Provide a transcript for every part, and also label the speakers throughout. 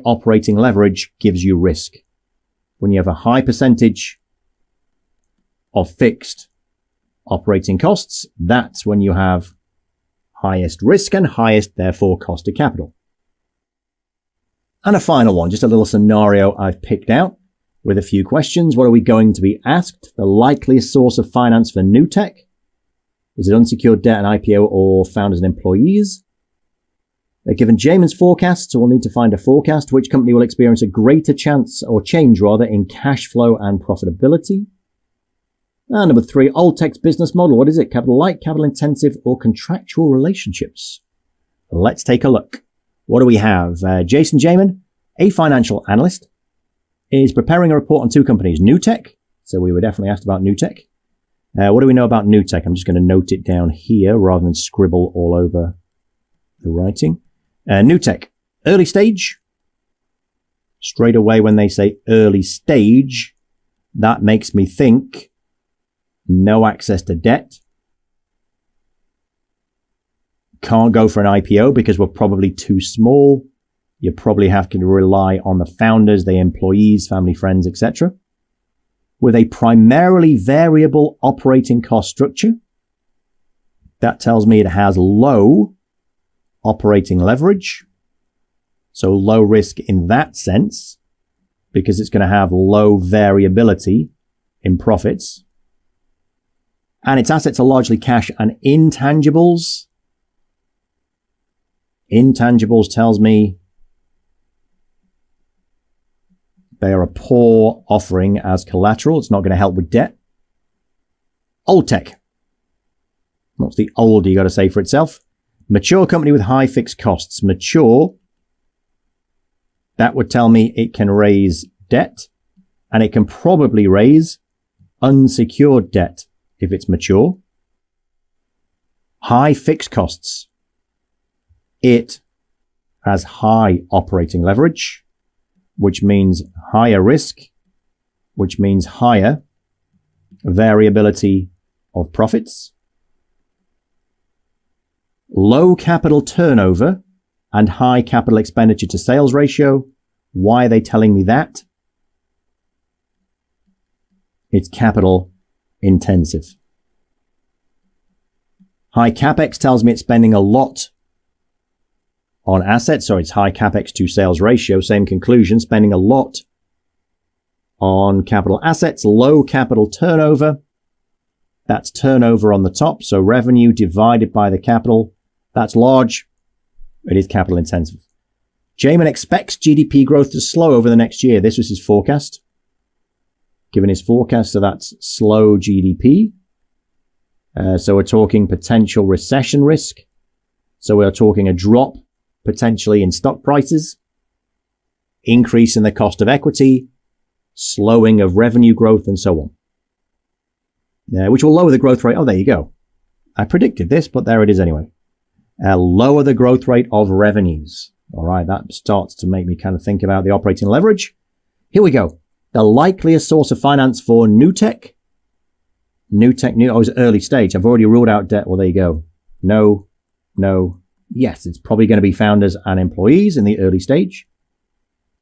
Speaker 1: operating leverage gives you risk. When you have a high percentage of fixed operating costs, that's when you have highest risk and highest, therefore, cost of capital. And a final one, just a little scenario I've picked out with a few questions. What are we going to be asked? The likeliest source of finance for new tech? Is it unsecured debt and IPO or founders and employees? They're given Jamin's forecast, so we'll need to find a forecast. Which company will experience a greater chance or change rather in cash flow and profitability? And number 3, Alltech's business model. What is it? Capital light, capital intensive, or contractual relationships? Let's take a look. What do we have? Jason Jamin, a financial analyst, is preparing a report on 2 companies, New Tech. So we were definitely asked about New Tech. What do we know about New Tech? I'm just going to note it down here rather than scribble all over the writing. New Tech, early stage. Straight away when they say early stage, that makes me think no access to debt. Can't go for an IPO because we're probably too small. You probably have to rely on the founders, the employees, family, friends, etc. With a primarily variable operating cost structure, that tells me it has low operating leverage. So low risk in that sense, because it's going to have low variability in profits. And its assets are largely cash and intangibles. Intangibles tells me they are a poor offering as collateral. It's not going to help with debt. Old tech. What's the old you got to say for itself? Mature company with high fixed costs. Mature. That would tell me it can raise debt and it can probably raise unsecured debt if it's mature. High fixed costs. It has high operating leverage, which means higher risk, which means higher variability of profits. Low capital turnover and high capital expenditure to sales ratio. Why are they telling me that? It's capital intensive. High capex tells me it's spending a lot on assets, so it's high capex to sales ratio. Same conclusion, spending a lot on capital assets. Low capital turnover. That's turnover on the top, so revenue divided by the capital. That's large. It is capital intensive. Jamin expects GDP growth to slow over the next year. This was his forecast. Given his forecast, so that's slow GDP. So we're talking potential recession risk. So we're talking a drop potentially in stock prices, increase in the cost of equity, slowing of revenue growth, and so on. Which will lower the growth rate. Oh, there you go. I predicted this, but there it is anyway. Lower the growth rate of revenues. All right, that starts to make me kind of think about the operating leverage. Here we go. The likeliest source of finance for new tech. New tech, oh, it's early stage. I've already ruled out debt. Well, there you go. No, no, yes. It's probably going to be founders and employees in the early stage.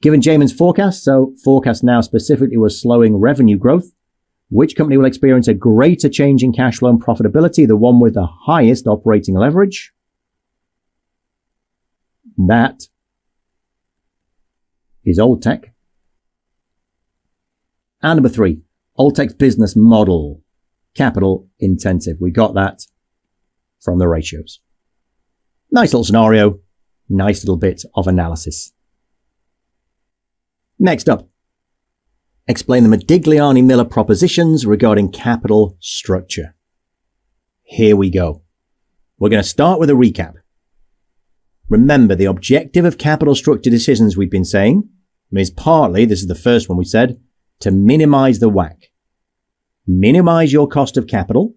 Speaker 1: Given Jamin's forecast, so forecast now specifically was slowing revenue growth. Which company will experience a greater change in cash flow and profitability? The one with the highest operating leverage. That is Old Tech. And number 3, Old Tech's business model. Capital intensive. We got that from the ratios. Nice little scenario. Nice little bit of analysis. Next up, explain the Modigliani-Miller propositions regarding capital structure. Here we go. We're going to start with a recap. Remember, the objective of capital structure decisions we've been saying is partly, this is the first one we said, to minimize the WACC. Minimize your cost of capital,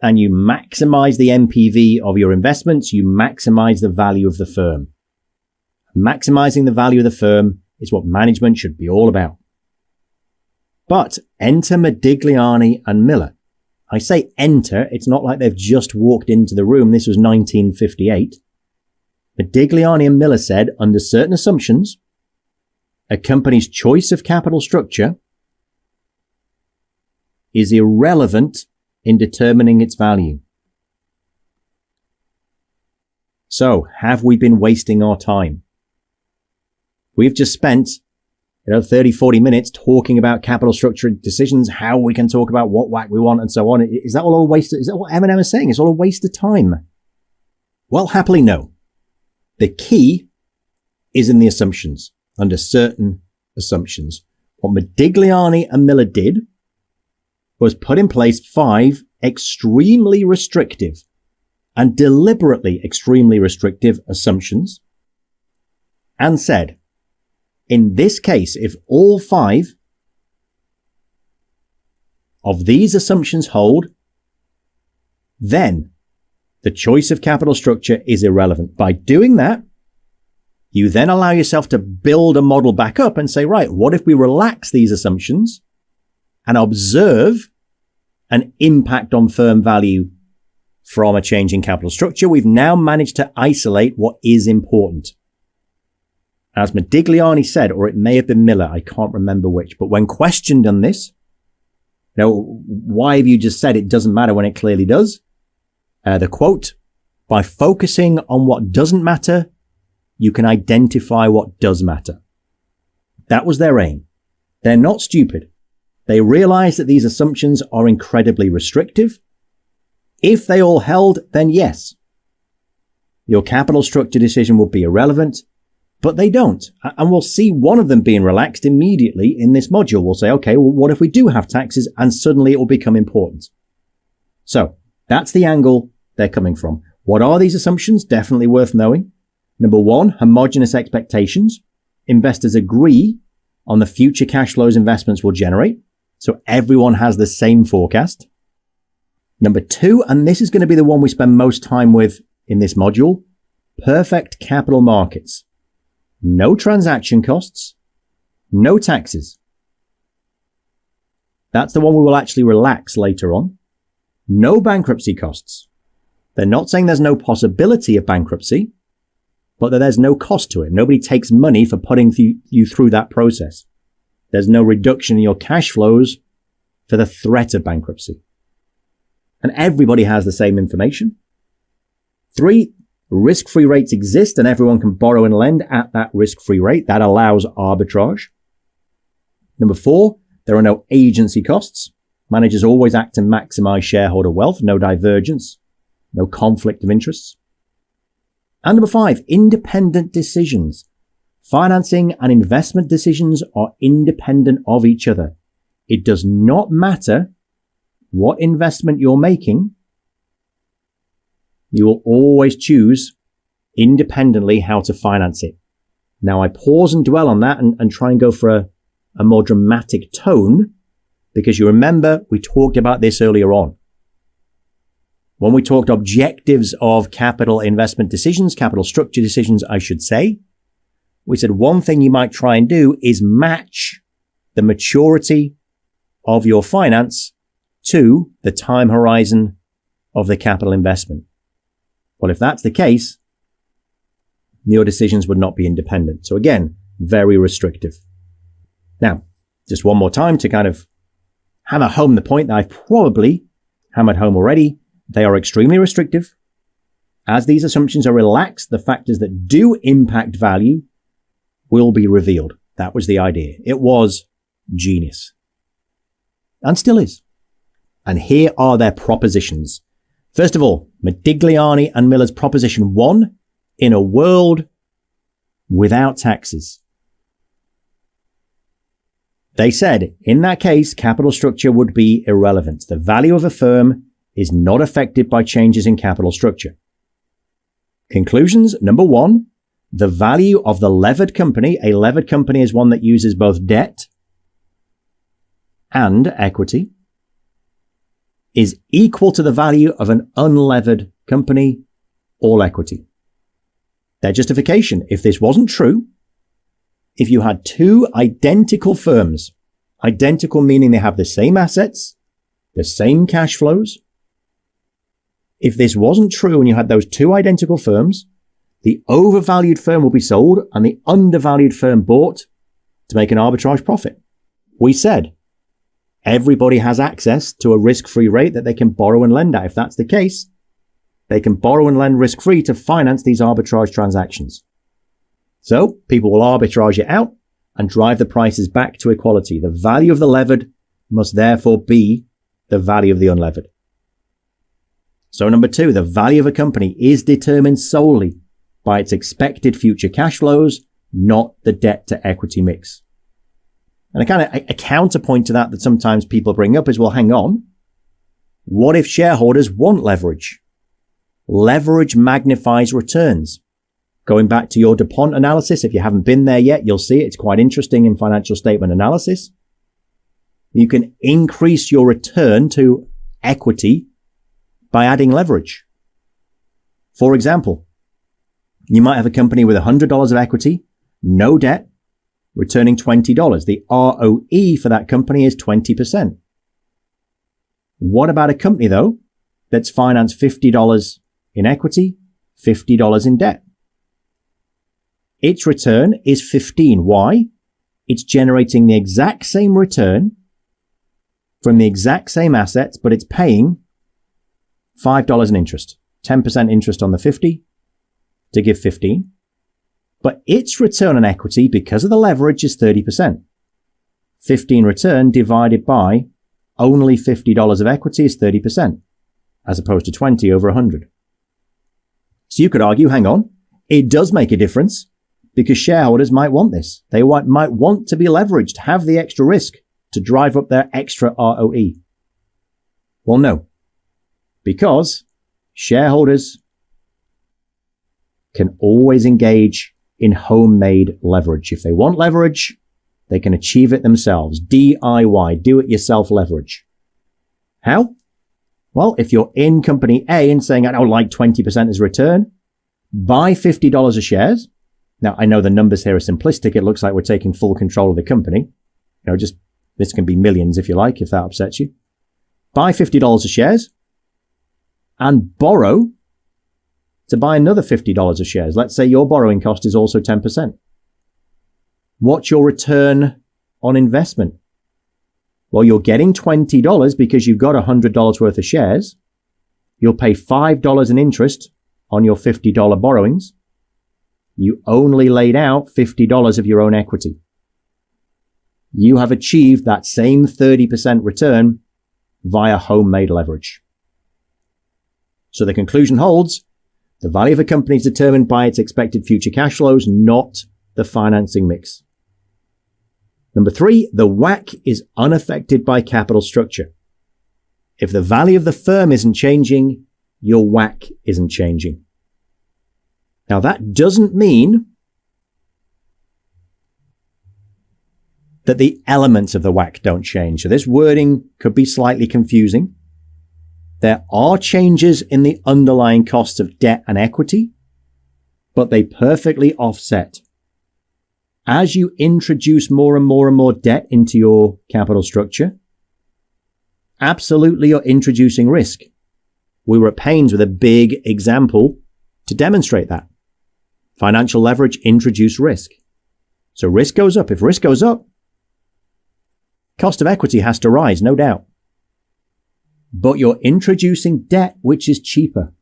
Speaker 1: and you maximize the NPV of your investments. You maximize the value of the firm. Maximizing the value of the firm is what management should be all about. But enter Modigliani and Miller. I say enter, it's not like they've just walked into the room. This was 1958. Modigliani and Miller said, under certain assumptions, a company's choice of capital structure is irrelevant in determining its value. So, have we been wasting our time? We've just spent 30, 40 minutes talking about capital structure decisions, how we can talk about what WACC we want and so on. Is that all a waste? Is that what M&M is saying? It's all a waste of time? Well, happily no. The key is in the assumptions, under certain assumptions. What Modigliani and Miller did was put in place 5 extremely restrictive and deliberately extremely restrictive assumptions and said, in this case, if all 5 of these assumptions hold, then the choice of capital structure is irrelevant. By doing that, you then allow yourself to build a model back up and say, right, what if we relax these assumptions and observe an impact on firm value from a change in capital structure? We've now managed to isolate what is important. As Modigliani said, or it may have been Miller, I can't remember which, but when questioned on this, why have you just said it doesn't matter when it clearly does? The quote, by focusing on what doesn't matter, you can identify what does matter. That was their aim. They're not stupid. They realize that these assumptions are incredibly restrictive. If they all held, then yes, your capital structure decision would be irrelevant, but they don't. And we'll see one of them being relaxed immediately in this module. We'll say, okay, well, what if we do have taxes and suddenly it will become important? So that's the angle they're coming from. What are these assumptions? Definitely worth knowing. Number 1, homogeneous expectations. Investors agree on the future cash flows investments will generate. So everyone has the same forecast. Number 2, and this is going to be the one we spend most time with in this module, perfect capital markets. No transaction costs, no taxes. That's the one we will actually relax later on. No bankruptcy costs. They're not saying there's no possibility of bankruptcy, but that there's no cost to it. Nobody takes money for putting you through that process. There's no reduction in your cash flows for the threat of bankruptcy. And everybody has the same information. 3, risk-free rates exist and everyone can borrow and lend at that risk-free rate. That allows arbitrage. Number 4, there are no agency costs. Managers always act to maximize shareholder wealth, no divergence, no conflict of interests. And number 5, independent decisions. Financing and investment decisions are independent of each other. It does not matter what investment you're making. You will always choose independently how to finance it. Now I pause and dwell on that and try and go for a more dramatic tone, because you remember we talked about this earlier on. When we talked objectives of capital investment decisions, capital structure decisions, I should say, we said one thing you might try and do is match the maturity of your finance to the time horizon of the capital investment. Well, if that's the case, your decisions would not be independent. So again, very restrictive. Now, just one more time to kind of hammer home the point that I've probably hammered home already. They are extremely restrictive. As these assumptions are relaxed, the factors that do impact value will be revealed. That was the idea. It was genius. And still is. And here are their propositions. First of all, Modigliani and Miller's proposition 1, in a world without taxes. They said, in that case, capital structure would be irrelevant. The value of a firm is not affected by changes in capital structure. Conclusions. Number 1, the value of the levered company. A levered company is one that uses both debt and equity, is equal to the value of an unlevered company, all equity. Their justification, if this wasn't true, if you had 2 identical firms, identical meaning they have the same assets, the same cash flows, if this wasn't true and you had those 2 identical firms, the overvalued firm will be sold and the undervalued firm bought to make an arbitrage profit. We said everybody has access to a risk-free rate that they can borrow and lend at. If that's the case, they can borrow and lend risk-free to finance these arbitrage transactions. So people will arbitrage it out and drive the prices back to equality. The value of the levered must therefore be the value of the unlevered. So number 2, the value of a company is determined solely by its expected future cash flows, not the debt to equity mix. And a counterpoint to that sometimes people bring up is, well, hang on. What if shareholders want leverage? Leverage magnifies returns. Going back to your DuPont analysis, if you haven't been there yet, you'll see it. It's quite interesting in financial statement analysis. You can increase your return to equity by adding leverage. For example, you might have a company with $100 of equity, no debt, returning $20. The ROE for that company is 20%. What about a company, though, that's financed $50 in equity, $50 in debt? Its return is 15. Why? It's generating the exact same return from the exact same assets, but it's paying $5 in interest, 10% interest on the 50 to give 15. But its return on equity, because of the leverage, is 30%. 15 return divided by only $50 of equity is 30%, as opposed to 20 over 100. So you could argue, hang on, it does make a difference because shareholders might want this. They might want to be leveraged, have the extra risk to drive up their extra ROE. Well, no, because shareholders can always engage in homemade leverage. If they want leverage, they can achieve it themselves. DIY, do-it-yourself leverage. How? Well, if you're in company A and saying, I don't like 20% as return, buy $50 of shares. Now, I know the numbers here are simplistic. It looks like we're taking full control of the company. This can be millions if you like, if that upsets you. Buy $50 of shares and borrow to buy another $50 of shares. Let's say your borrowing cost is also 10%. What's your return on investment? Well, you're getting $20 because you've got $100 worth of shares. You'll pay $5 in interest on your $50 borrowings. You only laid out $50 of your own equity. You have achieved that same 30% return via homemade leverage. So the conclusion holds. The value of a company is determined by its expected future cash flows, not the financing mix. Number 3, the WACC is unaffected by capital structure. If the value of the firm isn't changing, your WACC isn't changing. Now that doesn't mean that the elements of the WACC don't change. So this wording could be slightly confusing. There are changes in the underlying costs of debt and equity, but they perfectly offset. As you introduce more and more and more debt into your capital structure, absolutely you're introducing risk. We were at pains with a big example to demonstrate that. Financial leverage introduced risk. So risk goes up. If risk goes up, cost of equity has to rise, no doubt. But you're introducing debt which is cheaper.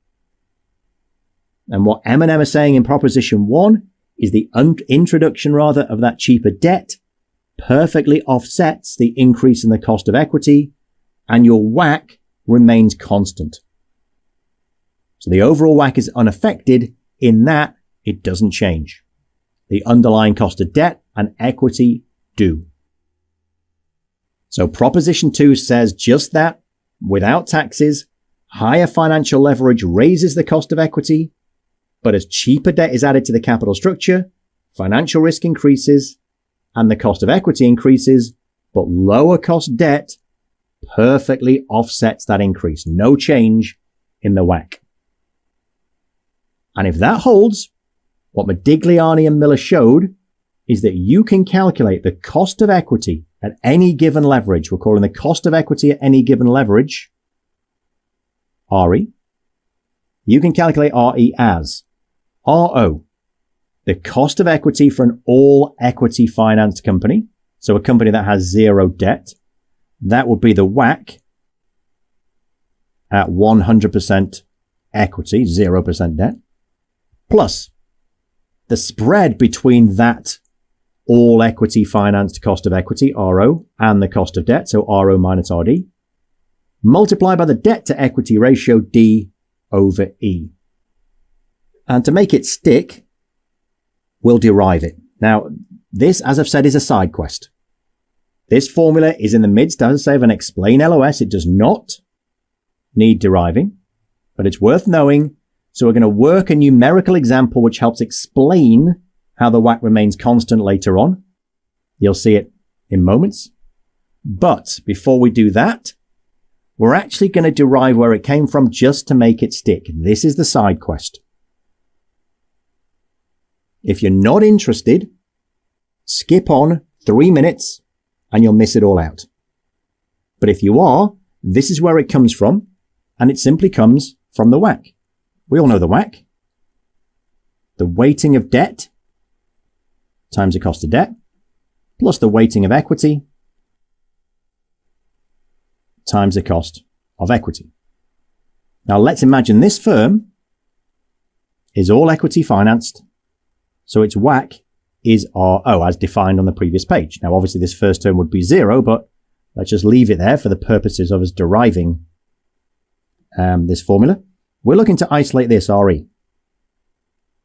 Speaker 1: And what M&M are saying in Proposition 1 is the introduction of that cheaper debt perfectly offsets the increase in the cost of equity, and your WACC remains constant. So the overall WACC is unaffected in that it doesn't change. The underlying cost of debt and equity do. So Proposition 2 says just that. Without taxes, higher financial leverage raises the cost of equity, but as cheaper debt is added to the capital structure, financial risk increases and the cost of equity increases, but lower cost debt perfectly offsets that increase. No change in the WACC. And if that holds, what Modigliani and Miller showed is that you can calculate the cost of equity at any given leverage. We're calling the cost of equity at any given leverage RE. You can calculate RE as RO, the cost of equity for an all equity financed company, so a company that has zero debt, that would be the WACC at 100% equity, 0% debt, plus the spread between that all equity financed cost of equity, RO, and the cost of debt, so RO minus RD, multiplied by the debt to equity ratio, D over E. And to make it stick, we'll derive it. Now, this, as I've said, is a side quest. This formula is in the midst, as I say, of an explain LOS. It does not need deriving, but it's worth knowing. So we're going to work a numerical example which helps explain how the WACC remains constant later on. You'll see it in moments. But before we do that, we're actually going to derive where it came from just to make it stick. This is the side quest. If you're not interested, skip on 3 minutes and you'll miss it all out. But if you are, this is where it comes from, and it simply comes from the WACC. We all know the WACC. The weighting of debt times the cost of debt, plus the weighting of equity times the cost of equity. Now let's imagine this firm is all equity financed, so its WACC is RO as defined on the previous page. Now obviously this first term would be 0, but let's just leave it there for the purposes of us deriving this formula. We're looking to isolate this RE.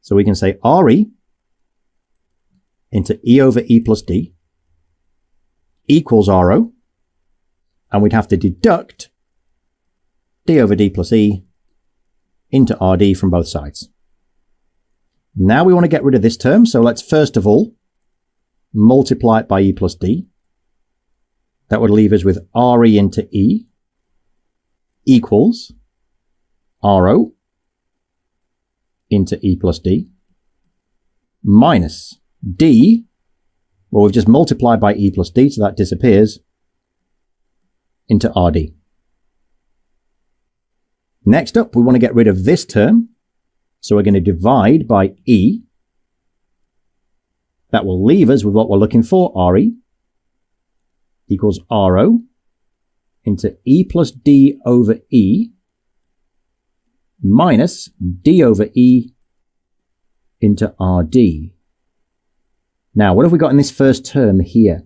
Speaker 1: So we can say RE into E over E plus D equals RO, and we'd have to deduct D over D plus E into RD from both sides. Now we want to get rid of this term, so let's first of all multiply it by E plus D. That would leave us with RE into E equals RO into E plus D minus D, well, we've just multiplied by E plus D, so that disappears, into RD. Next up, we want to get rid of this term, so we're going to divide by E. That will leave us with what we're looking for, RE equals RO into E plus D over E minus D over E into RD. Now, what have we got in this first term here?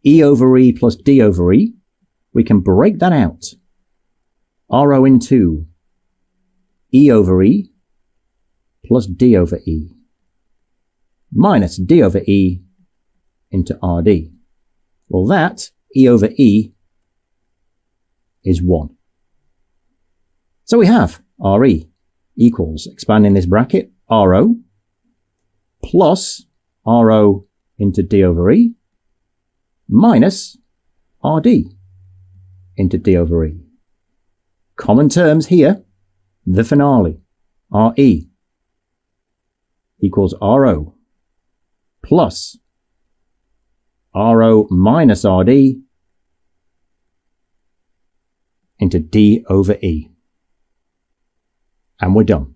Speaker 1: E over E plus D over E. We can break that out. RO into E over E plus D over E minus D over E into RD. Well, that E over E is 1. So we have RE equals, expanding this bracket, RO plus RO into D over E minus RD into D over E. Common terms here, the finale, RE equals RO plus RO minus RD into D over E. And we're done.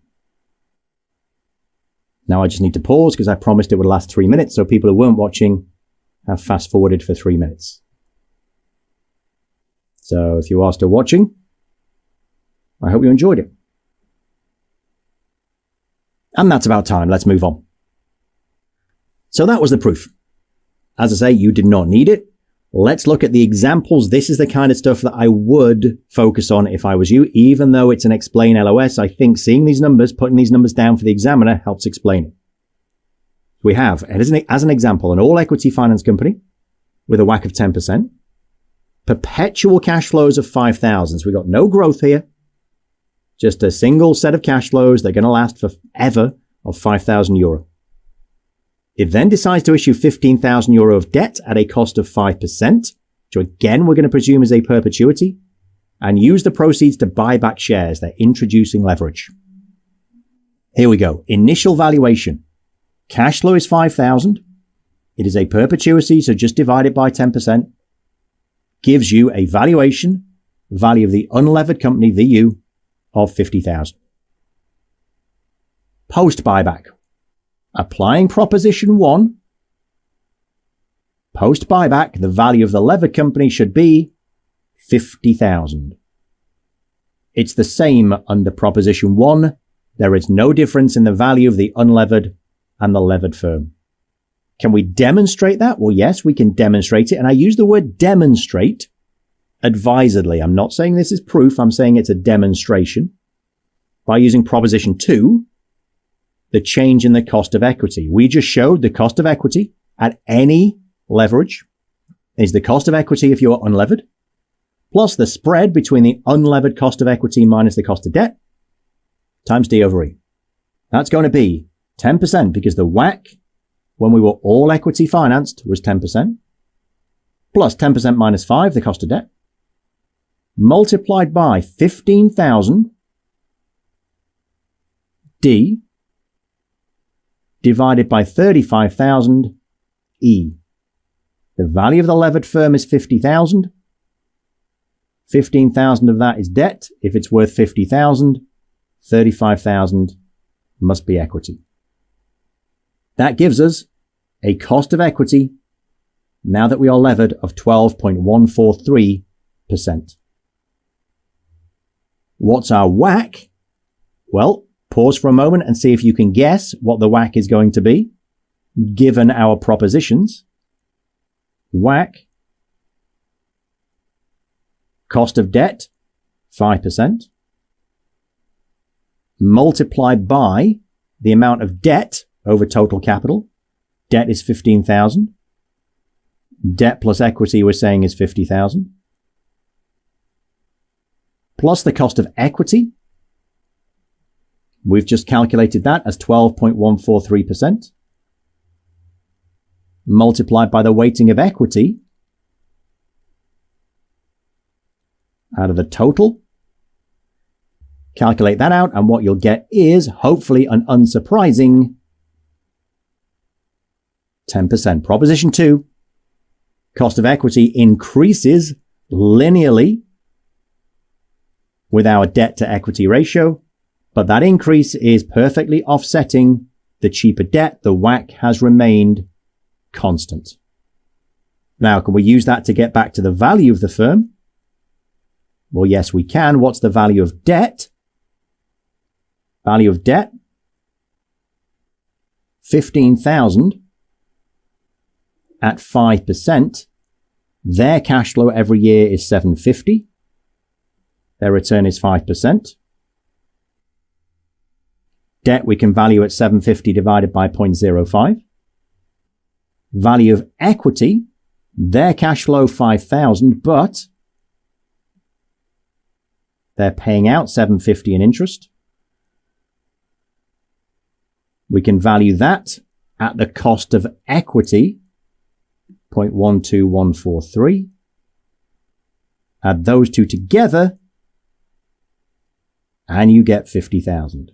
Speaker 1: Now I just need to pause because I promised it would last 3 minutes, so people who weren't watching have fast forwarded for 3 minutes. So if you are still watching, I hope you enjoyed it. And that's about time. Let's move on. So that was the proof. As I say, you did not need it. Let's look at the examples. This is the kind of stuff that I would focus on if I was you. Even though it's an explain LOS, I think seeing these numbers, putting these numbers down for the examiner helps explain it. We have, as an example, an all-equity finance company with a WACC of 10%, perpetual cash flows of 5,000. So we've got no growth here, just a single set of cash flows. They're going to last forever of 5,000 euro. It then decides to issue 15,000 euro of debt at a cost of 5%, which again we're going to presume is a perpetuity, and use the proceeds to buy back shares. They're introducing leverage. Here we go. Initial valuation. Cash flow is 5,000. It is a perpetuity, so just divide it by 10%. Gives you a valuation, value of the unlevered company, VU, of 50,000. post-buyback. Applying Proposition 1, post-buyback, the value of the levered company should be $50,000. It's the same under Proposition 1. There is no difference in the value of the unlevered and the levered firm. Can we demonstrate that? Well, yes, we can demonstrate it. And I use the word demonstrate advisedly. I'm not saying this is proof. I'm saying it's a demonstration. By using Proposition 2, the change in the cost of equity. We just showed the cost of equity at any leverage is the cost of equity if you're unlevered, plus the spread between the unlevered cost of equity minus the cost of debt times D over E. That's going to be 10% because the WACC, when we were all equity financed, was 10%, plus 10% minus 5, the cost of debt, multiplied by 15,000 D divided by 35,000 E. The value of the levered firm is 50,000. 15,000 of that is debt. If it's worth 50,000, 35,000 must be equity. That gives us a cost of equity, now that we are levered, of 12.143%. What's our WACC? Well, pause for a moment and see if you can guess what the WACC is going to be, given our propositions. WACC, cost of debt, 5%, multiplied by the amount of debt over total capital. Debt is 15,000. Debt plus equity we're saying is 50,000. Plus the cost of equity. We've just calculated that as 12.143%. Multiplied by the weighting of equity out of the total. Calculate that out, and what you'll get is, hopefully, an unsurprising 10%. Proposition 2, cost of equity increases linearly with our debt to equity ratio, but that increase is perfectly offsetting the cheaper debt. The WACC has remained constant. Now, can we use that to get back to the value of the firm? Well, yes, we can. What's the value of debt? Value of debt, 15,000 at 5%. Their cash flow every year is 750. Their return is 5%. Debt we can value at 750 divided by 0.05. Value of equity, their cash flow 5,000, but they're paying out 750 in interest. We can value that at the cost of equity, 0.12143. Add those two together, and you get 50,000.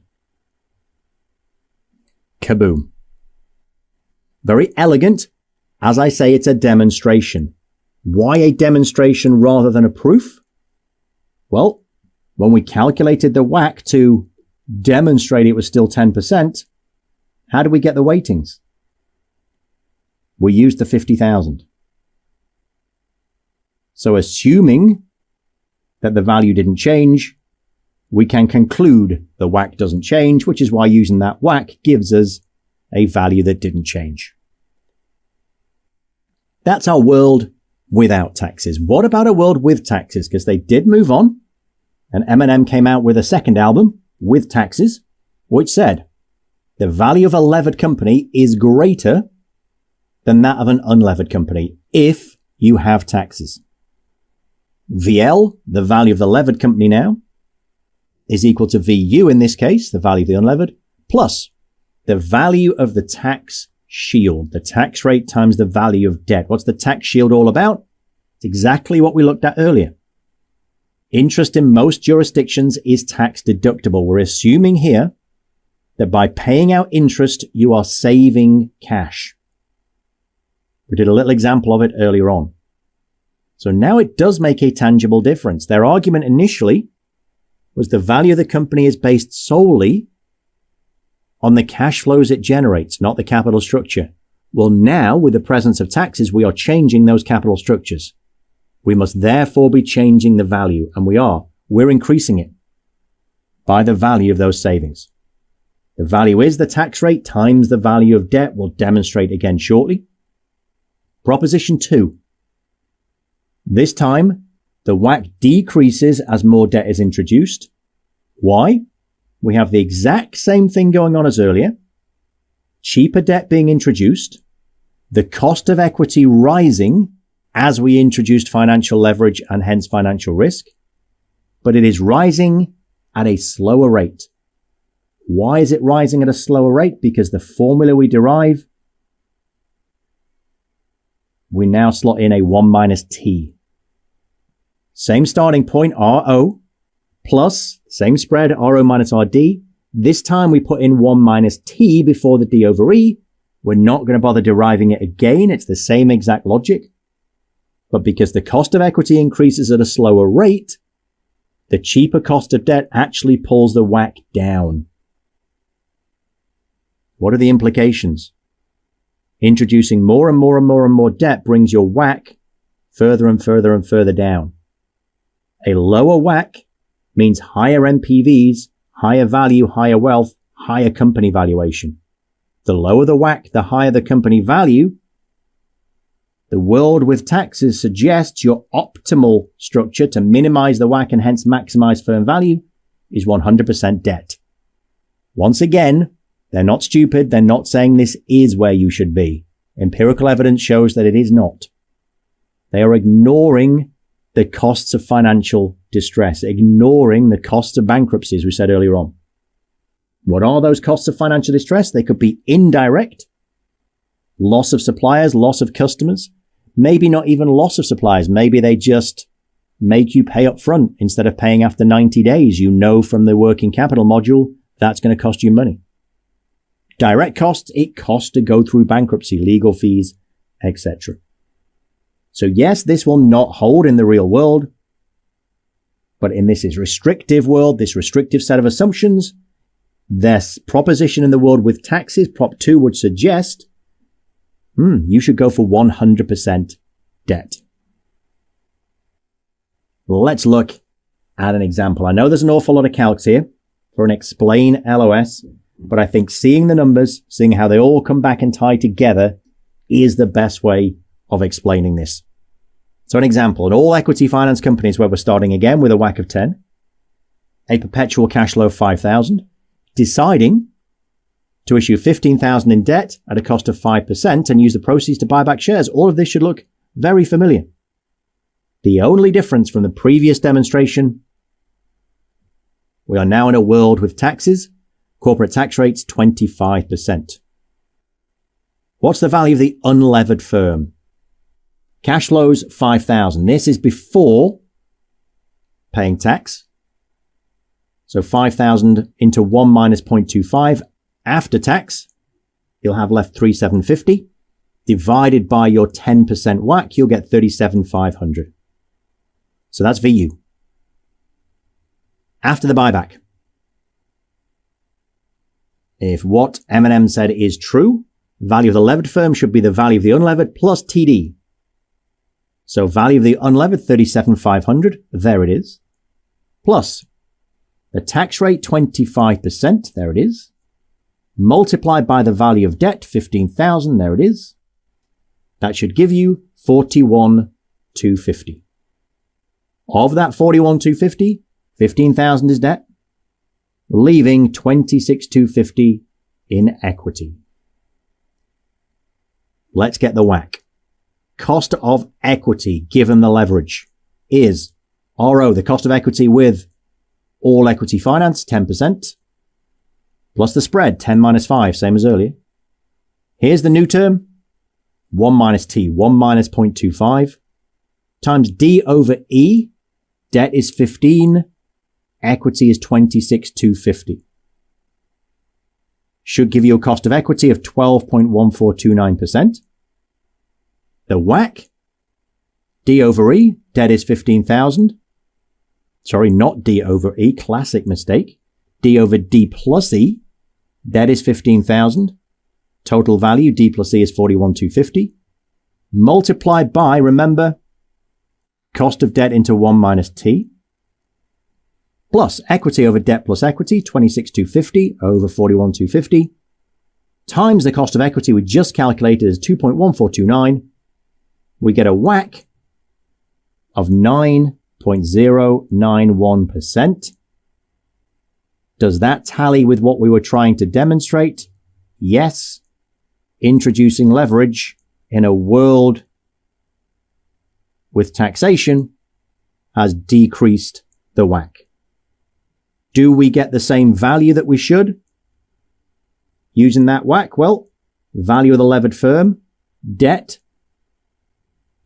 Speaker 1: Kaboom. Very elegant. As I say, it's a demonstration. Why a demonstration rather than a proof? Well, when we calculated the WACC to demonstrate it was still 10%, how do we get the weightings? We used the 50,000. So assuming that the value didn't change, we can conclude the WACC doesn't change, which is why using that WACC gives us a value that didn't change. That's our world without taxes. What about a world with taxes? Because they did move on, and Eminem came out with a second album with taxes, which said the value of a levered company is greater than that of an unlevered company if you have taxes. VL, the value of the levered company now, is equal to VU in this case, the value of the unlevered, plus the value of the tax shield, the tax rate times the value of debt. What's the tax shield all about? It's exactly what we looked at earlier. Interest in most jurisdictions is tax deductible. We're assuming here that by paying out interest, you are saving cash. We did a little example of it earlier on. So now it does make a tangible difference. Their argument initially was the value of the company is based solely on the cash flows it generates, not the capital structure. Well, now, with the presence of taxes, we are changing those capital structures. We must therefore be changing the value, and we are. We're increasing it by the value of those savings. The value is the tax rate times the value of debt. We'll demonstrate again shortly. Proposition 2. This time, the WACC decreases as more debt is introduced. Why? We have the exact same thing going on as earlier. Cheaper debt being introduced, the cost of equity rising as we introduced financial leverage and hence financial risk, but it is rising at a slower rate. Why is it rising at a slower rate? Because the formula we derive, we now slot in a 1 minus t. Same starting point, RO, plus same spread, RO minus RD. This time we put in 1 minus t before the d over e. We're not going to bother deriving it again. It's the same exact logic. But because the cost of equity increases at a slower rate, the cheaper cost of debt actually pulls the WACC down. What are the implications? Introducing more and more and more and more debt brings your WACC further and further and further down. A lower WACC means higher NPVs, higher value, higher wealth, higher company valuation. The lower the WACC, the higher the company value. The world with taxes suggests your optimal structure to minimize the WACC and hence maximize firm value is 100% debt. Once again, they're not stupid. They're not saying this is where you should be. Empirical evidence shows that it is not. They are ignoring the costs of financial distress, ignoring the costs of bankruptcy, as we said earlier on. What are those costs of financial distress? They could be indirect, loss of suppliers, loss of customers, maybe not even loss of suppliers. Maybe they just make you pay up front instead of paying after 90 days. You know from the working capital module, that's going to cost you money. Direct costs, it costs to go through bankruptcy, legal fees, etc. So yes, this will not hold in the real world, but in this restrictive world, this restrictive set of assumptions, this proposition in the world with taxes, Prop 2 would suggest, you should go for 100% debt. Let's look at an example. I know there's an awful lot of calcs here for an explain LOS, but I think seeing the numbers, seeing how they all come back and tie together is the best way of explaining this. So an example, in all equity finance companies where we're starting again with a WACC of 10, a perpetual cash flow of 5,000, deciding to issue 15,000 in debt at a cost of 5% and use the proceeds to buy back shares. All of this should look very familiar. The only difference from the previous demonstration, we are now in a world with taxes, corporate tax rates 25%. What's the value of the unlevered firm? Cash flows 5,000. This is before paying tax. So 5,000 into 1 minus 0.25 after tax, you'll have left 3,750. Divided by your 10% WACC, you'll get 37,500. So that's VU. After the buyback, if what M&M said is true, value of the levered firm should be the value of the unlevered plus TD. So value of the unlevered, 37,500. There it is. Plus the tax rate, 25%. There it is. Multiplied by the value of debt, 15,000. There it is. That should give you 41,250. Of that 41,250, 15,000 is debt, leaving 26,250 in equity. Let's get the WACC. Cost of equity given the leverage is RO, the cost of equity with all equity finance, 10%, plus the spread, 10 minus 5, same as earlier. Here's the new term, 1 minus T, 1 minus 0.25, times D over E, debt is 15, equity is 26,250. Should give you a cost of equity of 12.1429%. The WACC, D over E, debt is 15,000. Sorry, not D over E, classic mistake. D over D plus E, Debt is 15,000. Total value, D plus E, is 41,250. Multiplied by, remember, cost of debt into 1 minus T. Plus equity over debt plus equity, 26,250 over 41,250. Times the cost of equity we just calculated as 2.1429. We get a WACC of 9.091%. Does that tally with what we were trying to demonstrate? Yes. Introducing leverage in a world with taxation has decreased the WACC. Do we get the same value that we should using that WACC? Well, value of the levered firm, debt,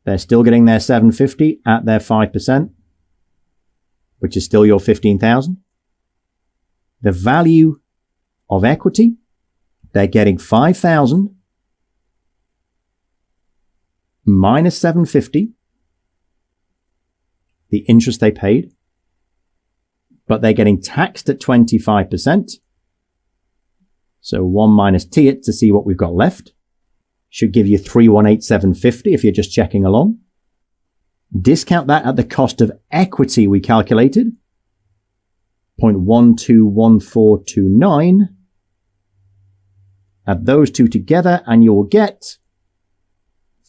Speaker 1: they're still getting their 750 at their 5%, which is still your 15,000. The value of equity, they're getting 5,000 minus 750, the interest they paid, but they're getting taxed at 25%. So 1 minus T it to see what we've got left. Should give you 318,750 if you're just checking along. Discount that at the cost of equity we calculated, 0.121429. Add those two together and you'll get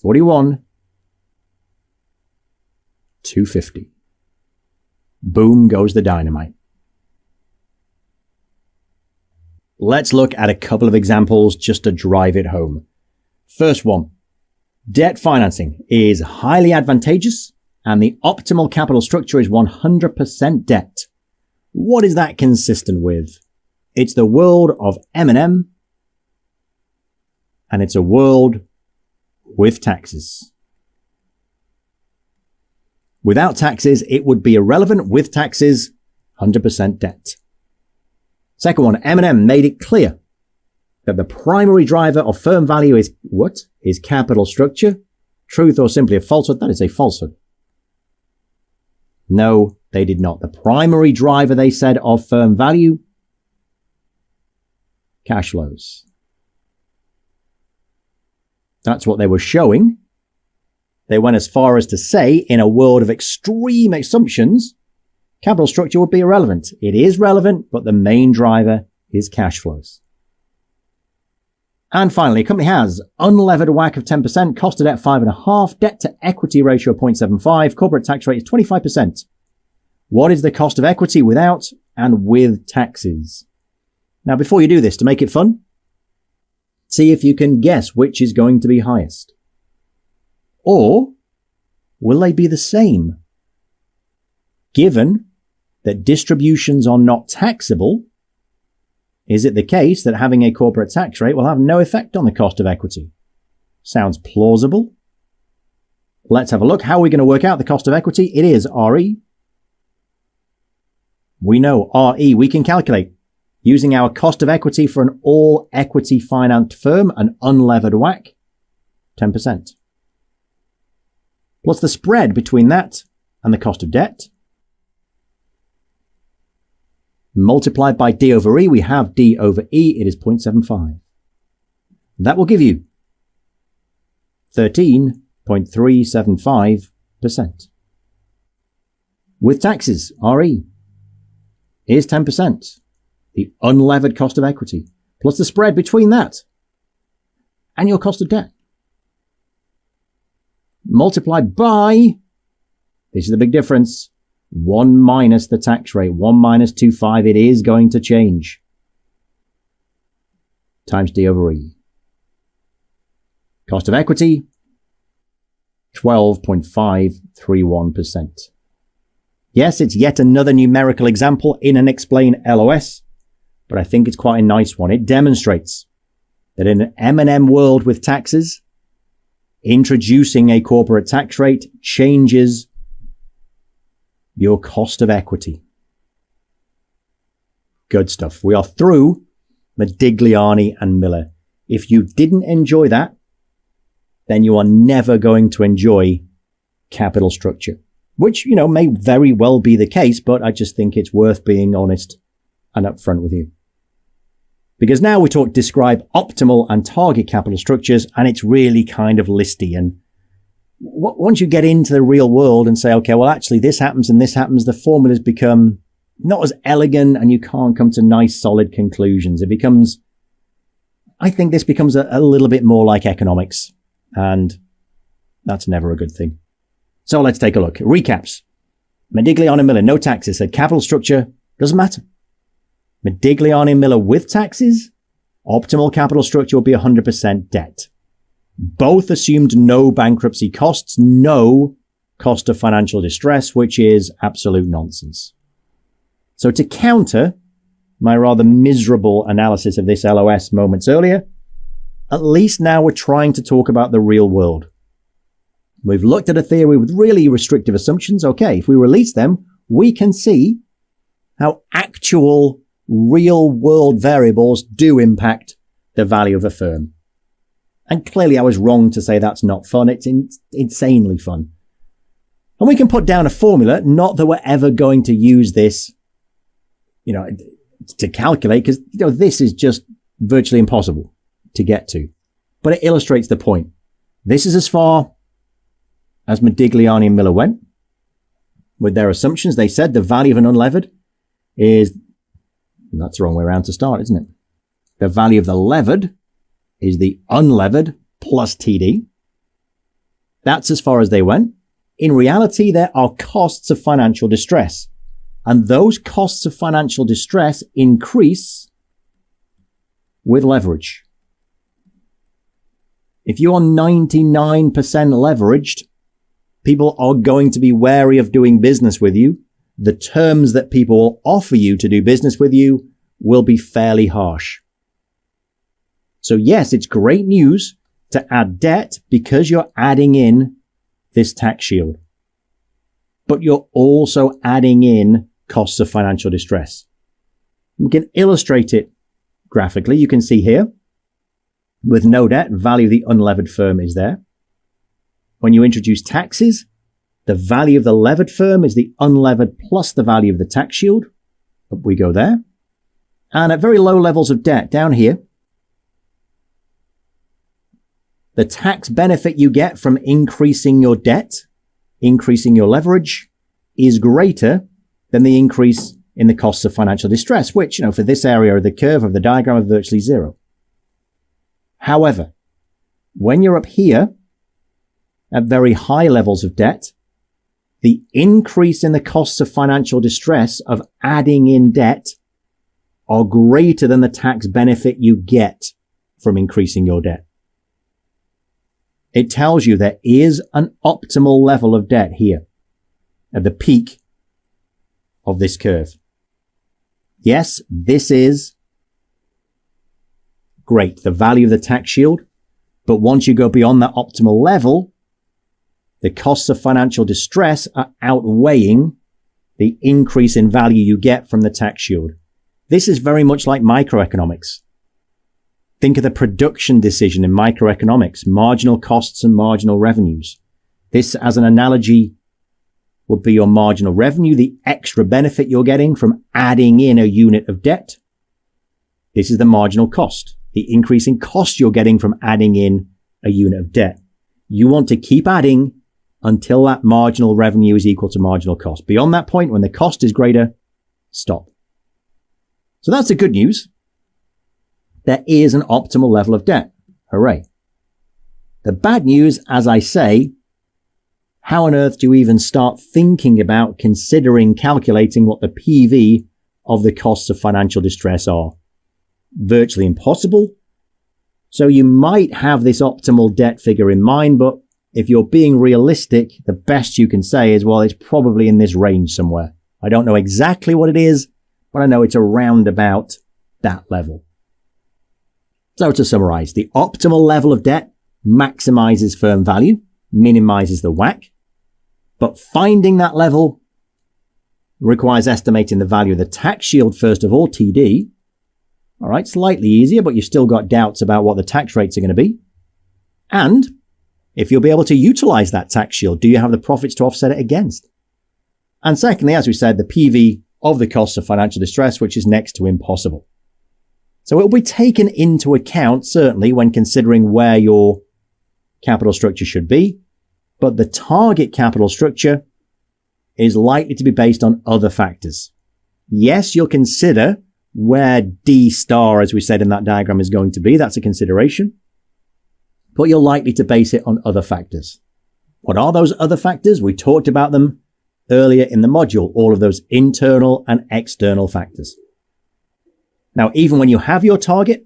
Speaker 1: 41,250. Boom goes the dynamite. Let's look at a couple of examples just to drive it home. First one, debt financing is highly advantageous and the optimal capital structure is 100% debt. What is that consistent with? It's the world of M&M and it's a world with taxes. Without taxes, it would be irrelevant. With taxes, 100% debt. Second one, M&M made it clear that the primary driver of firm value is what? Is capital structure. Truth or simply a falsehood? That is a falsehood. No, they did not. The primary driver, they said, of firm value, cash flows. That's what they were showing. They went as far as to say, in a world of extreme assumptions, capital structure would be irrelevant. It is relevant, but the main driver is cash flows. And finally, a company has unlevered WACC of 10%, cost of debt 5.5%, debt to equity ratio of 0.75, corporate tax rate is 25%. What is the cost of equity without and with taxes? Now, before you do this, to make it fun, see if you can guess which is going to be highest. Or will they be the same? Given that distributions are not taxable, is it the case that having a corporate tax rate will have no effect on the cost of equity? Sounds plausible. Let's have a look. How are we going to work out the cost of equity? It is RE. We know RE we can calculate using our cost of equity for an all equity financed firm, an unlevered WACC, 10%. Plus the spread between that and the cost of debt. Multiplied by D over E, we have D over E, it is 0.75. That will give you 13.375%. With taxes, RE is 10%, the unlevered cost of equity, plus the spread between that and your cost of debt. Multiplied by, this is the big difference, 1 minus the tax rate, 1 minus 2.5, it is going to change, times D over E. Cost of equity, 12.531%. Yes, it's yet another numerical example in an explain LOS, but I think it's quite a nice one. It demonstrates that in an M&M world with taxes, introducing a corporate tax rate changes your cost of equity. Good stuff. We are through Modigliani and Miller. If you didn't enjoy that, then you are never going to enjoy capital structure, which, may very well be the case, but I just think it's worth being honest and upfront with you. Because now we describe optimal and target capital structures, and it's really kind of listy. And once you get into the real world and say, okay, well, actually this happens and this happens, the formulas become not as elegant and you can't come to nice, solid conclusions. I think this becomes a little bit more like economics, and that's never a good thing. So let's take a look. Recaps. Modigliani Miller, no taxes, said capital structure doesn't matter. Modigliani Miller with taxes, optimal capital structure will be 100% debt. Both assumed no bankruptcy costs, no cost of financial distress, which is absolute nonsense. So to counter my rather miserable analysis of this LOS moments earlier, at least now we're trying to talk about the real world. We've looked at a theory with really restrictive assumptions. Okay, if we release them, we can see how actual real world variables do impact the value of a firm. And clearly I was wrong to say that's not fun. It's insanely fun. And we can put down a formula, not that we're ever going to use this, to calculate, because, this is just virtually impossible to get to. But it illustrates the point. This is as far as Modigliani and Miller went with their assumptions. They said the value of an unlevered is, that's the wrong way around to start, isn't it? The value of the levered is the unlevered plus TD. That's as far as they went. In reality, there are costs of financial distress. And those costs of financial distress increase with leverage. If you are 99% leveraged, people are going to be wary of doing business with you. The terms that people will offer you to do business with you will be fairly harsh. So yes, it's great news to add debt because you're adding in this tax shield. But you're also adding in costs of financial distress. We can illustrate it graphically. You can see here, with no debt, value of the unlevered firm is there. When you introduce taxes, the value of the levered firm is the unlevered plus the value of the tax shield. Up we go there. And at very low levels of debt down here, the tax benefit you get from increasing your debt, increasing your leverage, is greater than the increase in the costs of financial distress, which, for this area of the curve of the diagram are virtually zero. However, when you're up here at very high levels of debt, the increase in the costs of financial distress of adding in debt are greater than the tax benefit you get from increasing your debt. It tells you there is an optimal level of debt here at the peak of this curve. Yes, this is great, the value of the tax shield. But once you go beyond that optimal level, the costs of financial distress are outweighing the increase in value you get from the tax shield. This is very much like microeconomics. Think of the production decision in microeconomics, marginal costs and marginal revenues. This, as an analogy, would be your marginal revenue, the extra benefit you're getting from adding in a unit of debt. This is the marginal cost, the increase in cost you're getting from adding in a unit of debt. You want to keep adding until that marginal revenue is equal to marginal cost. Beyond that point, when the cost is greater, stop. So that's the good news. There is an optimal level of debt. Hooray. The bad news, as I say, how on earth do you even start thinking about considering calculating what the PV of the costs of financial distress are? Virtually impossible. So you might have this optimal debt figure in mind, but if you're being realistic, the best you can say is, well, it's probably in this range somewhere. I don't know exactly what it is, but I know it's around about that level. So to summarize, the optimal level of debt maximizes firm value, minimizes the WACC, but finding that level requires estimating the value of the tax shield first of all, TD. All right, slightly easier, but you've still got doubts about what the tax rates are going to be. And if you'll be able to utilize that tax shield, do you have the profits to offset it against? And secondly, as we said, the PV of the costs of financial distress, which is next to impossible. So it will be taken into account, certainly, when considering where your capital structure should be, but the target capital structure is likely to be based on other factors. Yes, you'll consider where D star, as we said in that diagram, is going to be. That's a consideration. But you're likely to base it on other factors. What are those other factors? We talked about them earlier in the module, all of those internal and external factors. Now, even when you have your target,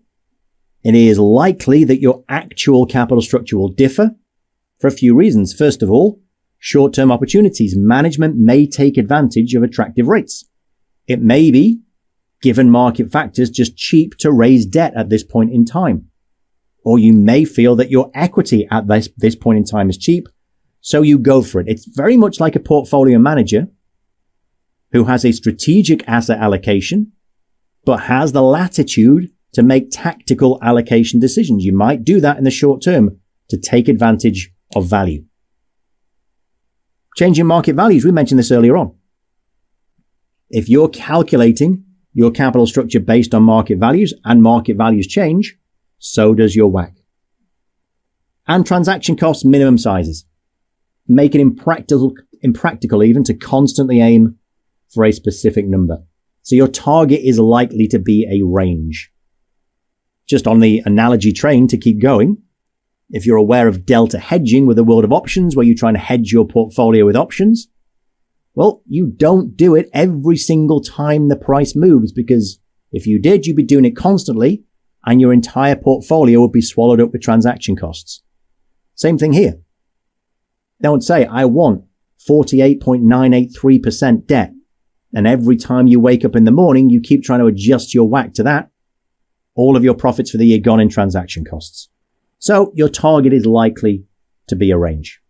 Speaker 1: it is likely that your actual capital structure will differ for a few reasons. First of all, short-term opportunities. Management may take advantage of attractive rates. It may be, given market factors, just cheap to raise debt at this point in time. Or you may feel that your equity at this point in time is cheap, so you go for it. It's very much like a portfolio manager who has a strategic asset allocation, but has the latitude to make tactical allocation decisions. You might do that in the short term to take advantage of value. Changing market values, we mentioned this earlier on. If you're calculating your capital structure based on market values and market values change, so does your WACC. And transaction costs, minimum sizes. Make it impractical even to constantly aim for a specific number. So your target is likely to be a range. Just on the analogy train to keep going, if you're aware of delta hedging with the world of options, where you're trying to hedge your portfolio with options, well, you don't do it every single time the price moves, because if you did, you'd be doing it constantly and your entire portfolio would be swallowed up with transaction costs. Same thing here. Don't say, I want 48.983% debt. And every time you wake up in the morning, you keep trying to adjust your WACC to that. All of your profits for the year gone in transaction costs. So your target is likely to be a range.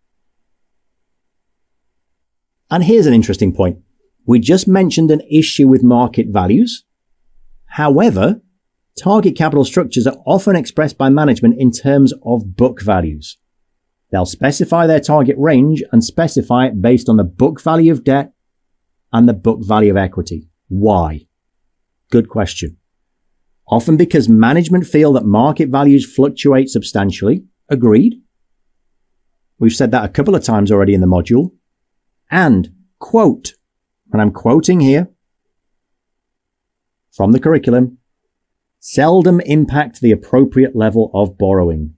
Speaker 1: And here's an interesting point. We just mentioned an issue with market values. However, target capital structures are often expressed by management in terms of book values. They'll specify their target range and specify it based on the book value of debt and the book value of equity. Why? Good question. Often because management feel that market values fluctuate substantially. Agreed. We've said that a couple of times already in the module. And, quote, and I'm quoting here from the curriculum, seldom impact the appropriate level of borrowing.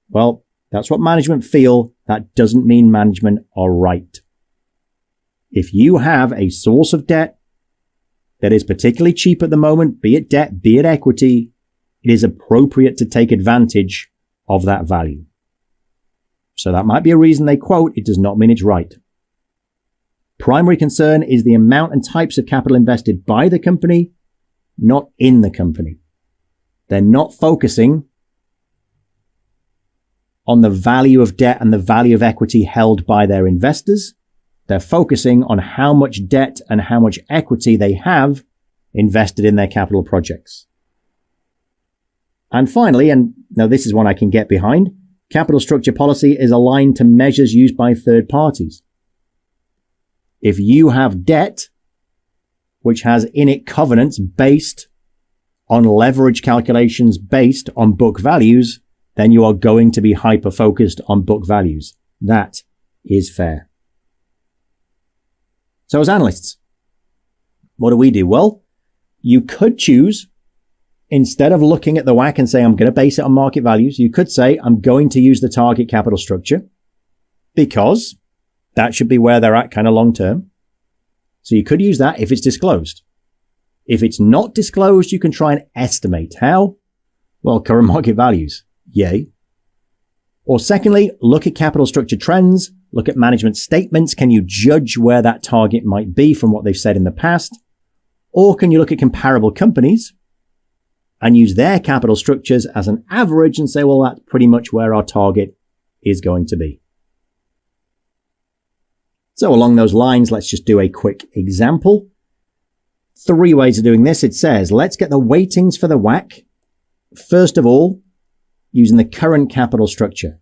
Speaker 1: Well, that's what management feel. That doesn't mean management are right. If you have a source of debt that is particularly cheap at the moment, be it debt, be it equity, it is appropriate to take advantage of that value. So that might be a reason they quote, it does not mean it's right. Primary concern is the amount and types of capital invested by the company, not in the company. They're not focusing on the value of debt and the value of equity held by their investors. They're focusing on how much debt and how much equity they have invested in their capital projects. And finally, and now this is one I can get behind, capital structure policy is aligned to measures used by third parties. If you have debt, which has in it covenants based on leverage calculations based on book values, then you are going to be hyper-focused on book values. That is fair. So as analysts, what do? Well, you could choose, instead of looking at the WACC and saying, I'm going to base it on market values, you could say, I'm going to use the target capital structure because that should be where they're at kind of long term. So you could use that if it's disclosed. If it's not disclosed, you can try and estimate. How? Well, current market values. Yay. Or secondly, look at capital structure trends. Look at management statements. Can you judge where that target might be from what they've said in the past? Or can you look at comparable companies and use their capital structures as an average and say, well, that's pretty much where our target is going to be. So along those lines, let's just do a quick example. 3 ways of doing this. It says, let's get the weightings for the WACC. First of all, using the current capital structure.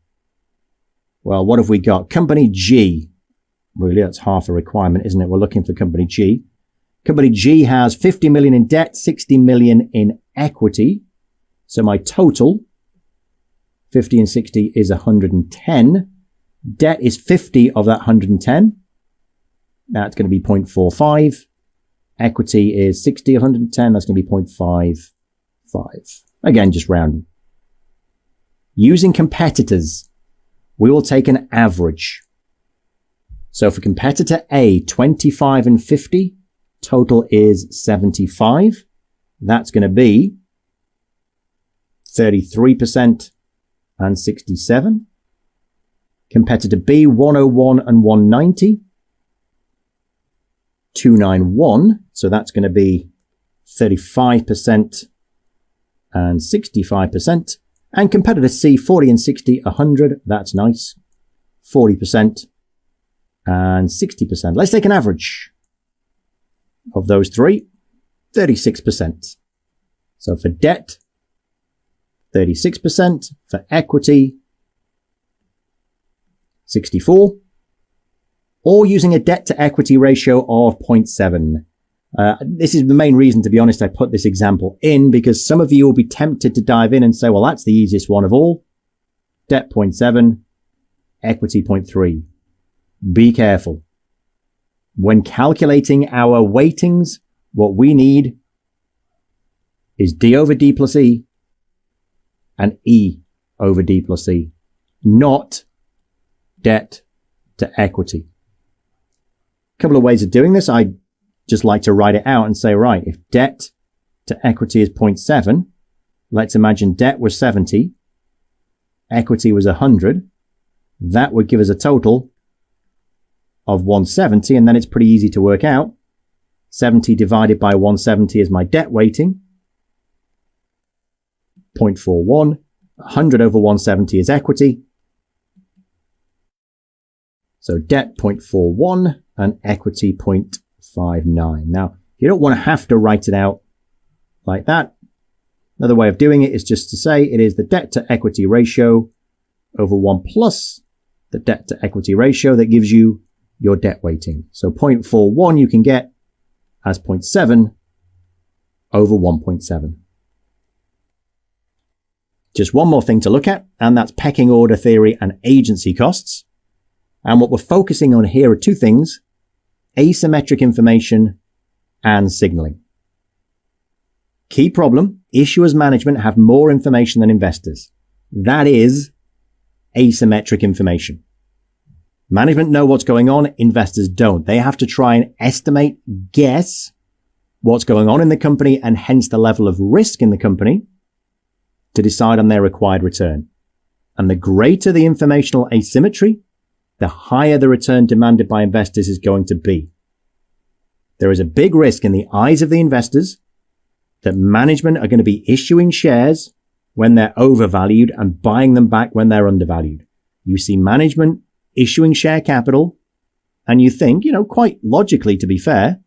Speaker 1: Well, what have we got? Company G. Really, that's half a requirement, isn't it? We're looking for company G. Company G has 50 million in debt, 60 million in equity. So my total, 50 and 60 is 110. Debt is 50 of that 110. That's going to be 0.45. Equity is 60 of 110. That's going to be 0.55. Again, just rounding. Using competitors, we will take an average. So for competitor A, 25 and 50, total is 75. That's going to be 33% and 67. Competitor B, 101 and 190, 291. So that's going to be 35% and 65%. And competitor C, 40 and 60, 100. That's nice. 40% and 60%. Let's take an average of those three, 36%. So for debt, 36%. For equity, 64. Or using a debt to equity ratio of 0.7. This is the main reason, to be honest, I put this example in, because some of you will be tempted to dive in and say, well, that's the easiest one of all. Debt 0.7, equity 0.3. Be careful. When calculating our weightings, what we need is D over D plus E and E over D plus E, not debt to equity. A couple of ways of doing this. I just like to write it out and say, right, if debt to equity is 0.7, let's imagine debt was 70, equity was 100. That would give us a total of 170, and then it's pretty easy to work out. 70 divided by 170 is my debt weighting, 0.41. 100 over 170 is equity. So debt 0.41 and equity 0.59. Now, you don't want to have to write it out like that. Another way of doing it is just to say it is the debt to equity ratio over 1 plus the debt to equity ratio that gives you your debt weighting. So 0.41 you can get as 0.7 over 1.7. Just one more thing to look at, and that's pecking order theory and agency costs. And what we're focusing on here are two things: asymmetric information and signaling. Key problem: issuers management have more information than investors. That is asymmetric information. Management know what's going on, investors don't. They have to try and estimate, guess what's going on in the company and hence the level of risk in the company to decide on their required return. And the greater the informational asymmetry, the higher the return demanded by investors is going to be. There is a big risk in the eyes of the investors that management are going to be issuing shares when they're overvalued and buying them back when they're undervalued. You see management issuing share capital and you think, quite logically to be fair,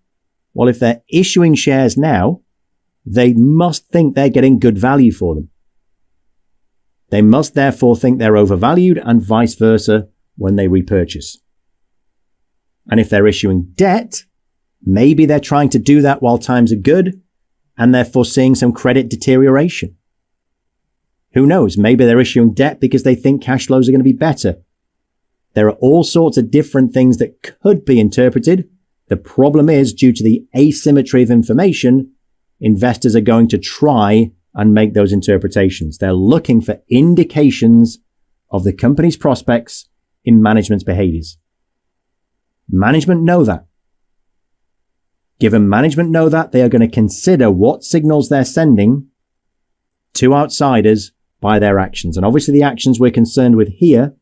Speaker 1: well, if they're issuing shares now, they must think they're getting good value for them. They must therefore think they're overvalued and vice versa when they repurchase. And if they're issuing debt, maybe they're trying to do that while times are good and they're foreseeing some credit deterioration. Who knows? Maybe they're issuing debt because they think cash flows are going to be better. There are all sorts of different things that could be interpreted. The problem is, due to the asymmetry of information, investors are going to try and make those interpretations. They're looking for indications of the company's prospects in management's behaviors. Management know that. Given management know that, they are going to consider what signals they're sending to outsiders by their actions. And obviously the actions we're concerned with here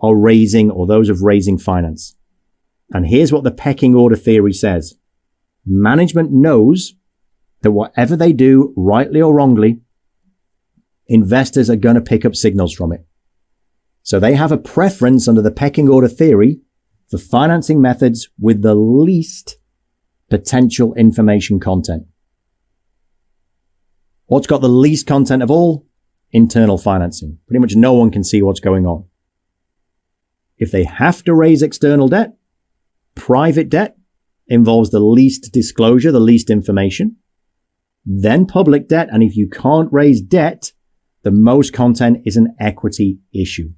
Speaker 1: are raising, or those of raising finance. And here's what the pecking order theory says. Management knows that whatever they do, rightly or wrongly, investors are going to pick up signals from it. So they have a preference under the pecking order theory for financing methods with the least potential information content. What's got the least content of all? Internal financing. Pretty much no one can see what's going on. If they have to raise external debt, private debt involves the least disclosure, the least information. then public debt. And if you can't raise debt, the most content is an equity issue.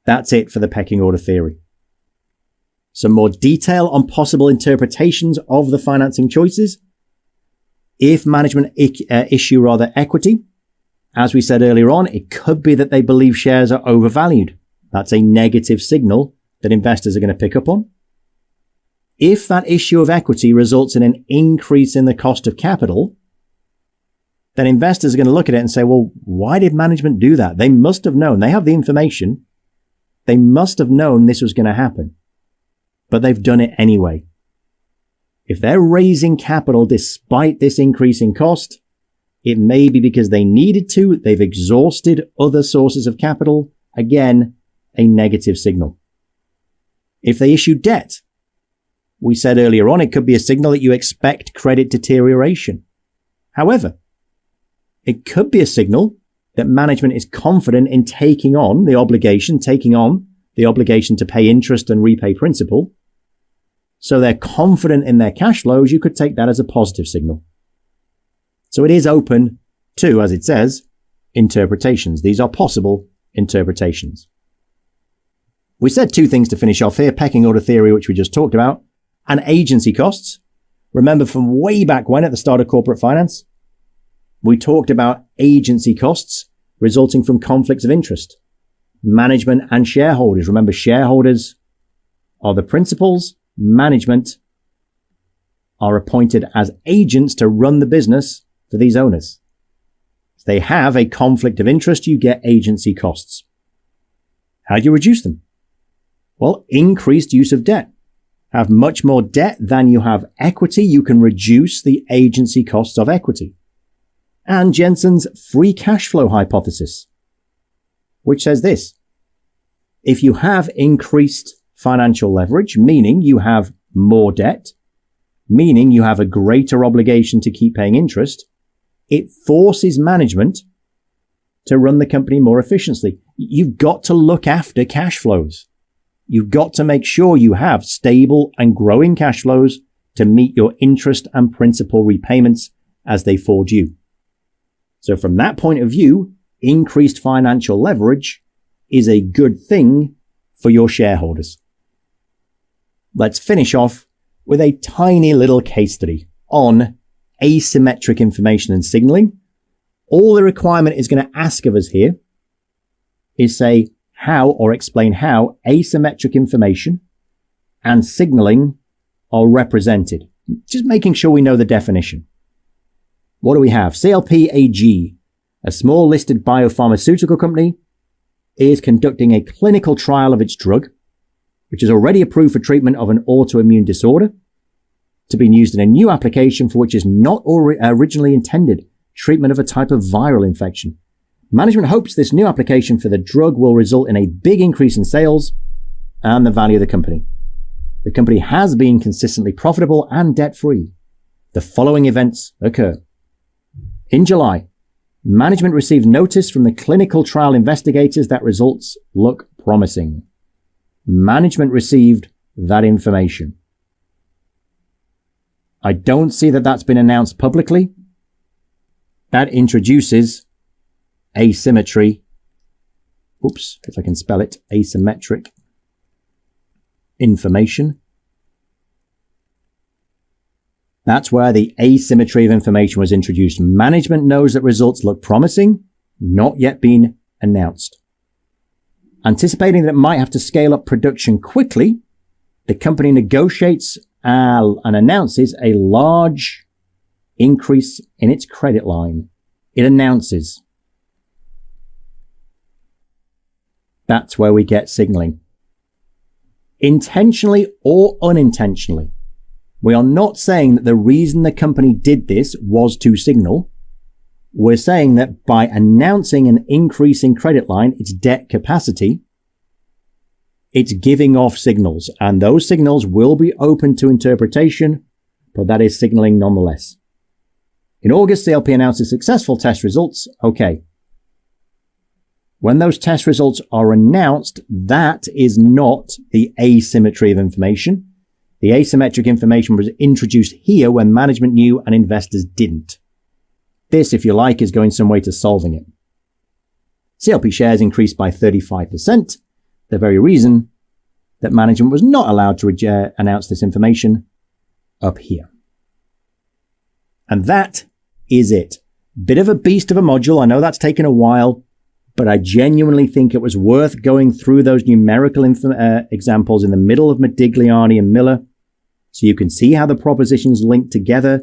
Speaker 1: That's it for the pecking order theory. Some more detail on possible interpretations of the financing choices. If management issue equity, as we said earlier on, it could be that they believe shares are overvalued. That's a negative signal that investors are going to pick up on. If that issue of equity results in an increase in the cost of capital, then investors are going to look at it and say, well, why did management do that? They must have known. They have the information. They must have known this was going to happen, but they've done it anyway. If they're raising capital despite this increase in cost, it may be because they needed to. They've exhausted other sources of capital. Again, a negative signal. If they issue debt, we said earlier on, it could be a signal that you expect credit deterioration. However, it could be a signal that management is confident in taking on the obligation to pay interest and repay principal. So they're confident in their cash flows. You could take that as a positive signal. So it is open to, as it says, interpretations. These are possible interpretations. We said two things to finish off here: pecking order theory, which we just talked about, and agency costs. Remember from way back when at the start of corporate finance, we talked about agency costs resulting from conflicts of interest. Management and shareholders. Remember, shareholders are the principals. Management are appointed as agents to run the business for these owners. If they have a conflict of interest, you get agency costs. How do you reduce them? Well, increased use of debt. Have much more debt than you have equity, you can reduce the agency costs of equity. And Jensen's free cash flow hypothesis, which says this: if you have increased financial leverage, meaning you have more debt, meaning you have a greater obligation to keep paying interest, it forces management to run the company more efficiently. You've got to look after cash flows. You've got to make sure you have stable and growing cash flows to meet your interest and principal repayments as they fall due. So from that point of view, increased financial leverage is a good thing for your shareholders. Let's finish off with a tiny little case study on asymmetric information and signaling. All the requirement is going to ask of us here is say how or explain how asymmetric information and signaling are represented. Just making sure we know the definition. What do we have? CLP AG, a small listed biopharmaceutical company, is conducting a clinical trial of its drug, which is already approved for treatment of an autoimmune disorder, to be used in a new application for which is not originally intended, treatment of a type of viral infection. Management hopes this new application for the drug will result in a big increase in sales and the value of the company. The company has been consistently profitable and debt-free. The following events occur. In July, management received notice from the clinical trial investigators that results look promising. Management received that information. I don't see that that's been announced publicly. That introduces asymmetry. Oops, if I can spell it, asymmetric information. That's where the asymmetry of information was introduced. Management knows that results look promising, not yet been announced. Anticipating that it might have to scale up production quickly, the company negotiates and announces a large increase in its credit line. It announces. That's where we get signaling. Intentionally or unintentionally. We are not saying that the reason the company did this was to signal. We're saying that by announcing an increase in credit line, its debt capacity, it's giving off signals, and those signals will be open to interpretation, but that is signaling nonetheless. In August, CLP announces successful test results. Okay. When those test results are announced, that is not the asymmetry of information. The asymmetric information was introduced here when management knew and investors didn't. This, if you like, is going some way to solving it. CLP shares increased by 35%, the very reason that management was not allowed to announce this information up here. And that is it. Bit of a beast of a module. I know that's taken a while, but I genuinely think it was worth going through those numerical examples in the middle of Modigliani and Miller so you can see how the propositions link together